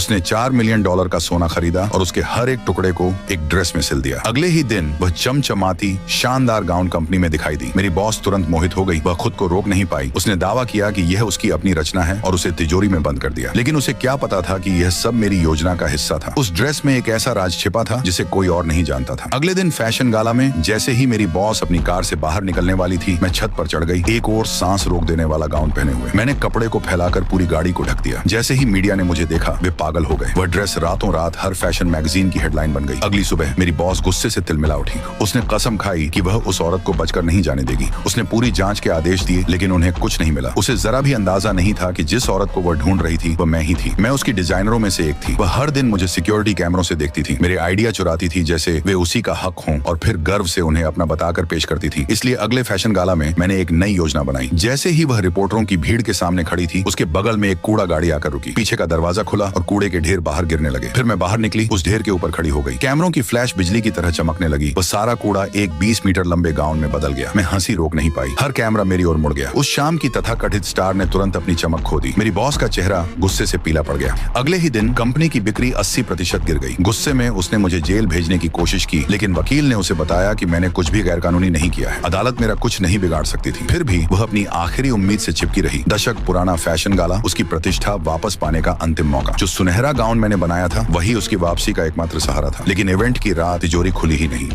उसने $4 मिलियन का सोना खरीदा और उसके हर एक टुकड़े को एक ड्रेस में सिल दिया। अगले ही दिन वह चमचमाती शानदार गाउन कंपनी में दिखाई दी। मेरी बॉस तुरंत मोहित हो गई। वह खुद को रोक नहीं पाई। उसने दावा किया कि यह उसकी अपनी रचना है और उसे तिजोरी में बंद कर दिया। लेकिन उसे क्या पता था कि यह सब मेरी योजना का हिस्सा था। उस ड्रेस में एक ऐसा राज छिपा था जिसे कोई और नहीं जानता था। अगले दिन फैशन गाला में जैसे ही मेरी बॉस अपनी कार से बाहर निकलने वाली थी, मैं छत पर चढ़ गई, एक और सांस रोक देने वाला गाउन पहने हुए। मैंने कपड़े को फैलाकर पूरी गाड़ी को ढक दिया। जैसे ही मीडिया ने मुझे देखा, वे पागल हो गए। वह ड्रेस रातों रात हर फैशन मैगजीन की हेडलाइन बन गई। अगली सुबह मेरी बॉस गुस्से से तिलमिला उठी। उसने कसम खाई कि वह उस औरत को बचकर नहीं जाने देगी। उसने पूरी जांच के आदेश दिए, लेकिन उन्हें कुछ नहीं मिला। उसे जरा भी अंदाजा नहीं था कि जिस औरत को वह ढूंढ रही थी वह मैं ही थी। मैं उसकी डिजाइनरों में से एक थी। वह हर दिन मुझे सिक्योरिटी कैमरों से देखती थी, मेरे आइडिया चुराती थी जैसे वे उसी का हक हों, और फिर गर्व से उन्हें अपना बताकर पेश करती थी। इसलिए अगले फैशन गाला में मैंने एक नई योजना बनाई। जैसे ही वह रिपोर्टरों की भीड़ के सामने खड़ी थी, उसके बगल में एक कूड़ा गाड़ी आकर रुकी। पीछे का दरवाजा खुला और कूड़े के ढेर बाहर गिरने लगे। फिर मैं बाहर निकली, उस ढेर के ऊपर खड़ी हो गई। कैमरों की फ्लैश बिजली की तरह चमकने लगी। वह सारा कूड़ा एक 20 मीटर लंबे गाउन में बदल गया। मैं हंसी रोक नहीं पाई। हर कैमरा मेरी ओर मुड़ गया। उस शाम की तथाकथित स्टार ने तुरंत अपनी चमक खो दी। मेरी बॉस का चेहरा गुस्से से पीला पड़ गया। अगले ही दिन कंपनी की बिक्री 80% गिर गई। गुस्से में उसने मुझे जेल भेजने की कोशिश की, लेकिन वकील ने उसे बताया कि मैंने कुछ भी गैरकानूनी नहीं किया है। अदालत मेरा कुछ नहीं बिगाड़ सकती थी। फिर भी वह अपनी आखिरी उम्मीद से चिपकी रही। दशक पुराना फैशन गाला, उसकी प्रतिष्ठा वापस पाने का अंतिम मौका। जो सुनहरा गाउन मैंने बनाया था, वही उसकी वापसी का एकमात्र सहारा था। लेकिन इवेंट की रात तिजोरी खुली ही नहीं।